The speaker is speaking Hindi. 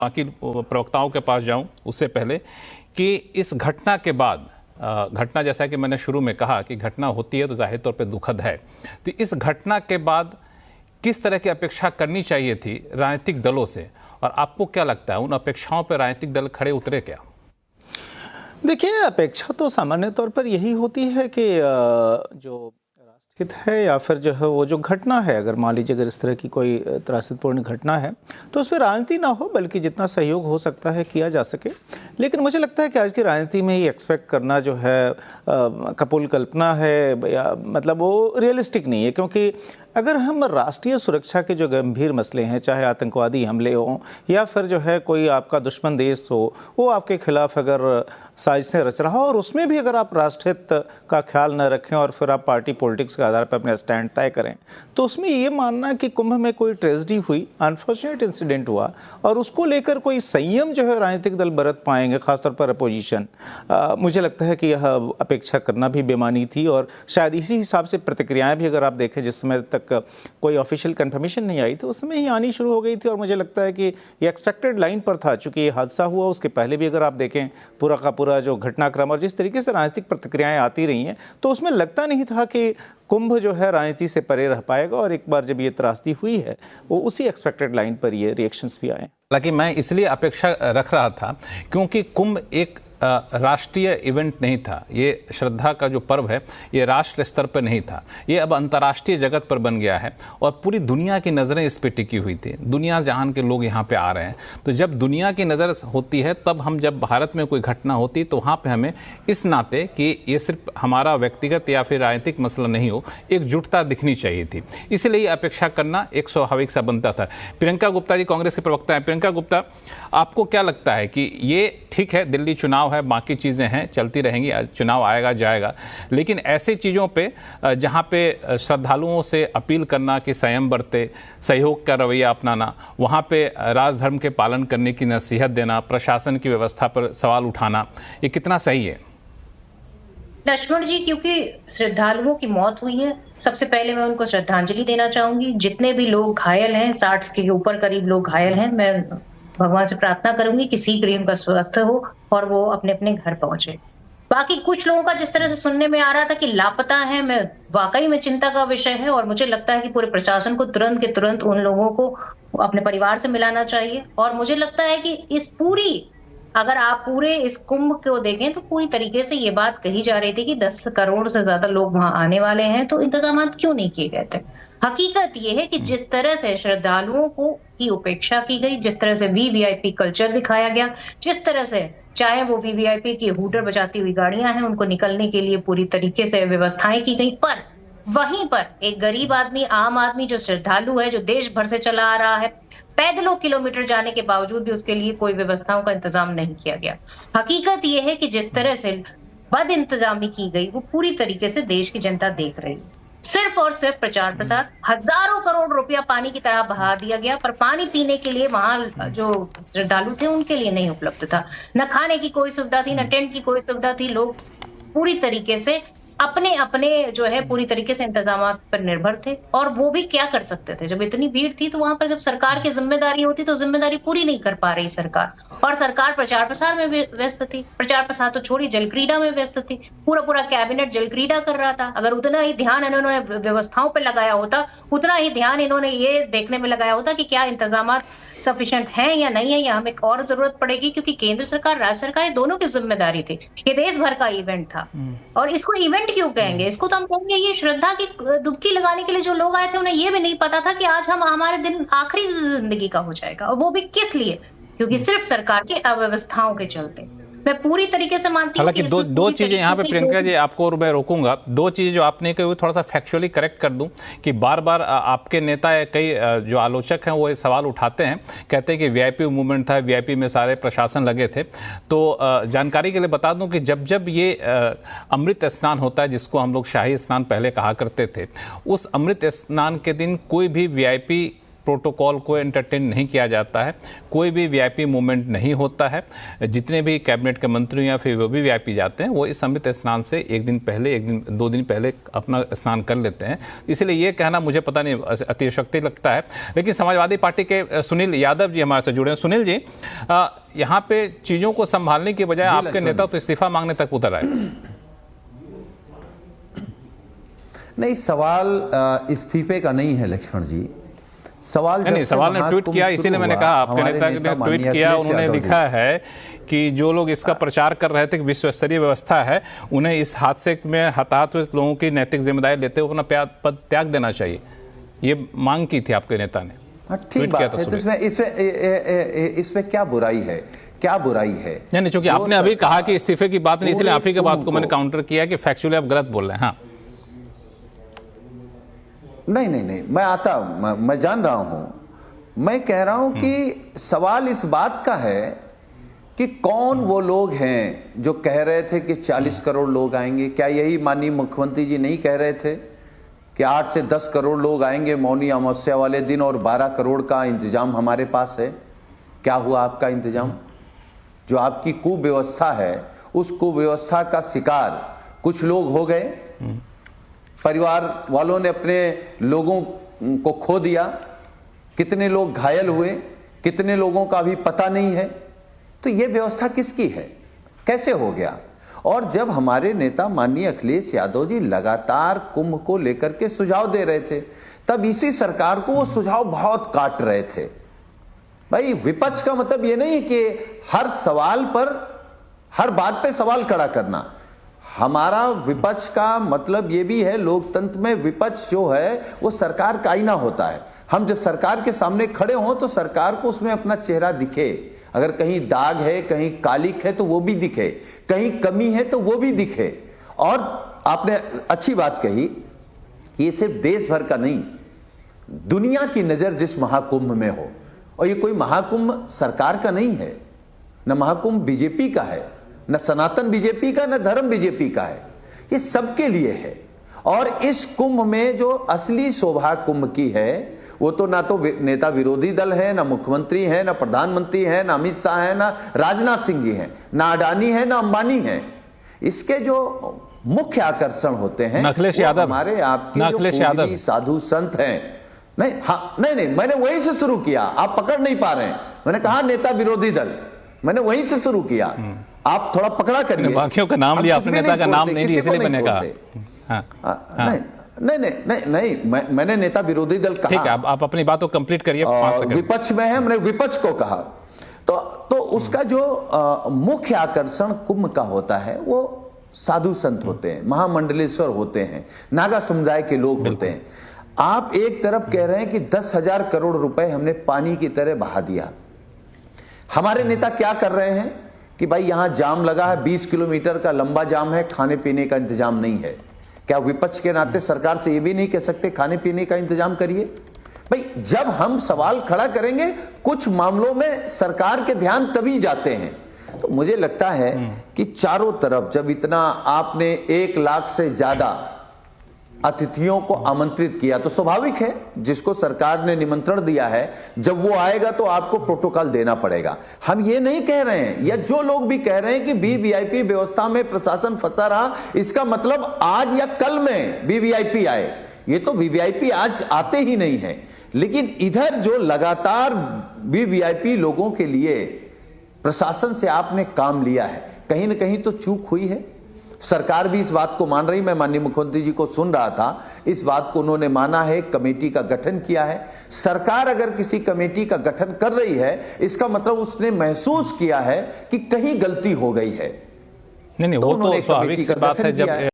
बाकी प्रवक्ताओं के पास जाऊं उससे पहले कि इस घटना के बाद घटना, जैसा कि मैंने शुरू में कहा कि घटना होती है तो जाहिर तौर पे दुखद है, तो इस घटना के बाद किस तरह की अपेक्षा करनी चाहिए थी राजनीतिक दलों से, और आपको क्या लगता है उन अपेक्षाओं पर राजनीतिक दल खड़े उतरे क्या? देखिए, अपेक्षा तो सामान्य तौर पर यही होती है कि जो राष्ट्रहित है या फिर जो है वो जो घटना है, अगर मान लीजिए अगर इस तरह की कोई त्रासदपूर्ण घटना है तो उस पर राजनीति ना हो, बल्कि जितना सहयोग हो सकता है किया जा सके। लेकिन मुझे लगता है कि आज की राजनीति में ये एक्सपेक्ट करना जो है कपोल कल्पना है, या मतलब वो रियलिस्टिक नहीं है। क्योंकि अगर हम राष्ट्रीय सुरक्षा के जो गंभीर मसले हैं, चाहे आतंकवादी हमले हों या फिर जो है कोई आपका दुश्मन देश हो, वो आपके खिलाफ अगर साजिशें रच रहा हो और उसमें भी अगर आप राष्ट्रहित का ख्याल न रखें और फिर आप पार्टी पॉलिटिक्स के आधार पर अपना स्टैंड तय करें, तो उसमें ये मानना कि कुंभ में कोई ट्रेजेडी हुई, अनफॉर्चुनेट इंसिडेंट हुआ और उसको लेकर कोई संयम जो है राजनीतिक दल बरत पाएंगे, खासतौर पर अपोजिशन, मुझे लगता है कि यह अपेक्षा करना भी बेमानी थी। और शायद इसी हिसाब से प्रतिक्रियाएं भी अगर आप देखें, जिस समय तक कोई ऑफिशियल कंफर्मेशन नहीं आई थी उस समय ही आनी शुरू हो गई थी। और मुझे लगता है कि ये एक्सपेक्टेड लाइन पर था, चूंकि ये हादसा हुआ उसके पहले भी अगर आप देखें पूरा का पूरा जो घटनाक्रम और जिस तरीके से राजनीतिक प्रतिक्रियाएं आती रही हैं, तो उसमें लगता नहीं था कि कुंभ जो है राजनीति से परे रह पाएगा। और एक बार जब ये त्रासदी हुई है, वो उसी एक्सपेक्टेड लाइन पर ये रिएक्शंस भी आए। हालांकि मैं इसलिए अपेक्षा रख रहा था क्योंकि कुंभ एक राष्ट्रीय इवेंट नहीं था। ये श्रद्धा का जो पर्व है ये राष्ट्र स्तर पर नहीं था, ये अब अंतर्राष्ट्रीय जगत पर बन गया है और पूरी दुनिया की नज़रें इस पे टिकी हुई थी। दुनिया जहान के लोग यहाँ पे आ रहे हैं, तो जब दुनिया की नज़र होती है तब हम जब भारत में कोई घटना होती तो वहाँ पे हमें इस नाते कि ये सिर्फ हमारा व्यक्तिगत या फिर राजनीतिक मसला नहीं हो, एकजुटता दिखनी चाहिए थी। इसलिए अपेक्षा करना एक स्वाभाविक सा बनता था। प्रियंका गुप्ता जी कांग्रेस के प्रवक्ता हैं। प्रियंका गुप्ता, आपको क्या लगता है कि ये ठीक है, दिल्ली चुनाव है, बाकी चीज़ें हैं चलती रहेंगी, चुनाव आएगा जाएगा, लेकिन ऐसी चीज़ों पे जहाँ पे श्रद्धालुओं से अपील करना कि संयम बरते, सहयोग का रवैया अपनाना, वहाँ पे राजधर्म के पालन करने की नसीहत देना, प्रशासन की व्यवस्था पर सवाल उठाना, ये कितना सही है? लक्ष्मण जी, क्योंकि श्रद्धालुओं की मौत हुई है, सबसे पहले मैं उनको श्रद्धांजलि देना चाहूंगी। जितने भी लोग घायल हैं, 60 के ऊपर करीब लोग घायल हैं, मैं भगवान से प्रार्थना करूंगी कि शीघ्र ही उनका स्वास्थ्य हो और वो अपने अपने घर पहुंचे। बाकी कुछ लोगों का जिस तरह से सुनने में आ रहा था कि लापता है, मैं वाकई में चिंता का विषय है और मुझे लगता है कि पूरे प्रशासन को तुरंत के तुरंत उन लोगों को अपने परिवार से मिलाना चाहिए। और मुझे लगता है कि अगर आप पूरे इस कुंभ को देखें तो पूरी तरीके से ये बात कही जा रही थी कि 10 करोड़ से ज्यादा लोग वहां आने वाले हैं, तो इंतजाम क्यों नहीं किए गए थे। हकीकत ये है कि जिस तरह से श्रद्धालुओं को की उपेक्षा की गई, जिस तरह से वीवीआईपी कल्चर दिखाया गया, जिस तरह से चाहे वो वीवीआईपी की हूटर बजाती हुई गाड़ियां हैं, उनको निकलने के लिए पूरी तरीके से व्यवस्थाएं की गई, पर वहीं पर एक गरीब आदमी, आम आदमी जो श्रद्धालु है, जो देश भर से चला आ रहा है, पैदलों किलोमीटर जाने के बावजूद भी उसके लिए कोई व्यवस्थाओं का इंतजाम नहीं किया गया। हकीकत यह है कि जिस तरह से बद इंतजामी की गई वो पूरी तरीके से देश की जनता देख रही है। सिर्फ और सिर्फ प्रचार प्रसार, हजारों करोड़ रुपया पानी की तरह बहा दिया गया, पर पानी पीने के लिए वहां जो श्रद्धालु थे उनके लिए नहीं उपलब्ध था। न खाने की कोई सुविधा थी, न टेंट की कोई सुविधा थी। लोग पूरी तरीके से अपने अपने जो है पूरी तरीके से इंतजामात पर निर्भर थे। और वो भी क्या कर सकते थे, जब इतनी भीड़ थी तो वहां पर जब सरकार की जिम्मेदारी होती तो जिम्मेदारी पूरी नहीं कर पा रही सरकार, और सरकार प्रचार प्रसार में व्यस्त थी। प्रचार प्रसार तो छोड़ी, जल क्रीड़ा में व्यस्त थी। पूरा पूरा कैबिनेट जल क्रीड़ा कर रहा था। अगर उतना ही ध्यान इन्होंने व्यवस्थाओं पर लगाया होता, उतना ही ध्यान इन्होंने ये देखने में लगाया होता कि क्या इंतजाम सफिशिएंट है या नहीं है, या हमें और जरूरत पड़ेगी, क्योंकि केंद्र सरकार, राज्य सरकार दोनों की जिम्मेदारी थी। ये देश भर का इवेंट था और इसको इवेंट क्यों कहेंगे, इसको तो हम कहेंगे ये श्रद्धा की डुबकी लगाने के लिए जो लोग आए थे उन्हें ये भी नहीं पता था कि आज हमारे दिन आखिरी जिंदगी का हो जाएगा, और वो भी किस लिए, क्योंकि सिर्फ सरकार की अव्यवस्थाओं के चलते। मैं पूरी तरीके से मानती हूँ। हालांकि दो चीजें यहाँ पे प्रियंका जी, आपको और मैं रोकूंगा, दो चीजें जो आपने कही थोड़ा सा फैक्चुअली करेक्ट कर दूं कि बार बार आपके नेता या कई जो आलोचक हैं वो ये सवाल उठाते हैं, कहते हैं कि वीआईपी मूवमेंट था, वीआईपी में सारे प्रशासन लगे थे। तो जानकारी के लिए बता दूं कि जब जब ये अमृत स्नान होता है, जिसको हम लोग शाही स्नान पहले कहा करते थे, उस अमृत स्नान के दिन कोई भी वीआईपी प्रोटोकॉल को एंटरटेन नहीं किया जाता है, कोई भी वीआईपी मूवमेंट नहीं होता है। जितने भी कैबिनेट के मंत्री या फिर वो भी वीआईपी जाते हैं वो इस अमृत स्नान से एक दिन पहले, एक दिन 2 दिन पहले अपना स्नान कर लेते हैं। इसलिए ये कहना मुझे पता नहीं अतिशयोक्ति लगता है। लेकिन समाजवादी पार्टी के सुनील यादव जी हमारे से जुड़े हैं। सुनील जी, यहाँ पे चीज़ों को संभालने के बजाय आपके नेता तो इस्तीफा मांगने तक उतर आए। नहीं, सवाल इस्तीफे का नहीं है लक्ष्मण जी। सवाल नहीं, सवाल ने ट्वीट किया, इसीलिए मैंने कहा आपके नेता ने ट्वीट किया, उन्होंने लिखा है कि जो लोग इसका प्रचार कर रहे थे कि विश्व स्तरीय व्यवस्था है, उन्हें इस हादसे में हताहत हुए लोगों की नैतिक जिम्मेदारी लेते हुए अपना पद त्याग देना चाहिए। ये मांग की थी आपके नेता ने। ठीक बात है, तो इसमें क्या बुराई है? क्या बुराई है? नहीं, चूंकि आपने अभी कहा कि इस्तीफे की बात नहीं, इसलिए आप ही के बात को मैंने काउंटर किया कि फैक्चुअली आप गलत बोल रहे हैं। हाँ, नहीं, मैं जान रहा हूं। मैं कह रहा हूं कि सवाल इस बात का है कि कौन वो लोग हैं जो कह रहे थे कि 40 करोड़ लोग आएंगे। क्या यही माननीय मुख्यमंत्री जी नहीं कह रहे थे कि 8 से 10 करोड़ लोग आएंगे मौनी अमावस्या वाले दिन और 12 करोड़ का इंतजाम हमारे पास है? क्या हुआ आपका इंतजाम? जो आपकी कुव्यवस्था है, उस कुव्यवस्था का शिकार कुछ लोग हो गए, परिवार वालों ने अपने लोगों को खो दिया, कितने लोग घायल हुए, कितने लोगों का अभी पता नहीं है। तो यह व्यवस्था किसकी है? कैसे हो गया? और जब हमारे नेता माननीय अखिलेश यादव जी लगातार कुंभ को लेकर के सुझाव दे रहे थे, तब इसी सरकार को वो सुझाव बहुत काट रहे थे। भाई, विपक्ष का मतलब ये नहीं कि हर सवाल पर, हर बात पे सवाल खड़ा करना। हमारा विपक्ष का मतलब ये भी है, लोकतंत्र में विपक्ष जो है वो सरकार का आईना होता है। हम जब सरकार के सामने खड़े हों तो सरकार को उसमें अपना चेहरा दिखे। अगर कहीं दाग है, कहीं कालिक है तो वो भी दिखे, कहीं कमी है तो वो भी दिखे। और आपने अच्छी बात कही कि ये सिर्फ देश भर का नहीं, दुनिया की नजर जिस महाकुंभ में हो, और ये कोई महाकुंभ सरकार का नहीं है, न महाकुंभ बीजेपी का है, न सनातन बीजेपी का, न धर्म बीजेपी का है, ये सबके लिए है। और इस कुंभ में जो असली शोभा कुंभ की है, वो तो ना तो नेता विरोधी दल है, ना मुख्यमंत्री है, ना प्रधानमंत्री है, ना अमित शाह है, ना राजनाथ सिंह जी हैं, ना अडानी है, ना अंबानी है। इसके जो मुख्य आकर्षण होते हैं अखिलेश यादव, हमारे आपके साधु संत हैं। नहीं, मैंने वहीं से शुरू किया, आप पकड़ नहीं पा रहे हैं। मैंने कहा नेता विरोधी दल, मैंने वहीं से शुरू किया, आप थोड़ा पकड़ा करिए। बाकियों का नाम लिया, अपने नेता का नाम नहीं लिया, इसलिए मैंने कहा। नहीं, मैंने नेता विरोधी दल कहा। ठीक है, आप अपनी बात को कंप्लीट करिए। विपक्ष में है, मैंने विपक्ष को कहा। तो उसका जो मुख्य आकर्षण कुंभ का होता है वो साधु संत होते हैं, महामंडलेश्वर होते हैं, नागा समुदाय के लोग होते हैं। आप एक तरफ कह रहे हैं कि 10,000 करोड़ रुपए हमने पानी की तरह बहा दिया। हमारे नेता क्या कर रहे हैं कि भाई यहां जाम लगा है, 20 किलोमीटर का लंबा जाम है, खाने पीने का इंतजाम नहीं है। क्या विपक्ष के नाते सरकार से यह भी नहीं कह सकते खाने पीने का इंतजाम करिए? भाई, जब हम सवाल खड़ा करेंगे, कुछ मामलों में सरकार के ध्यान तभी जाते हैं। तो मुझे लगता है कि चारों तरफ जब इतना आपने 1 लाख से ज्यादा अतिथियों को आमंत्रित किया, तो स्वाभाविक है जिसको सरकार ने निमंत्रण दिया है, जब वो आएगा तो आपको प्रोटोकॉल देना पड़ेगा। हम ये नहीं कह रहे हैं, या जो लोग भी कह रहे हैं कि वीवीआईपी व्यवस्था में प्रशासन फंसा रहा, इसका मतलब आज या कल में वीवीआईपी आए। ये तो वीवीआईपी आज आते ही नहीं है। लेकिन इधर जो लगातार वीवीआईपी लोगों के लिए प्रशासन से आपने काम लिया है, कहीं ना कहीं तो चूक हुई है। सरकार भी इस बात को मान रही, मैं माननीय मुख्यमंत्री जी को सुन रहा था, इस बात को उन्होंने माना है, कमेटी का गठन किया है। सरकार अगर किसी कमेटी का गठन कर रही है, इसका मतलब उसने महसूस किया है कि कहीं गलती हो गई है। नहीं, वो तो स्वाभाविक सी बात है। जब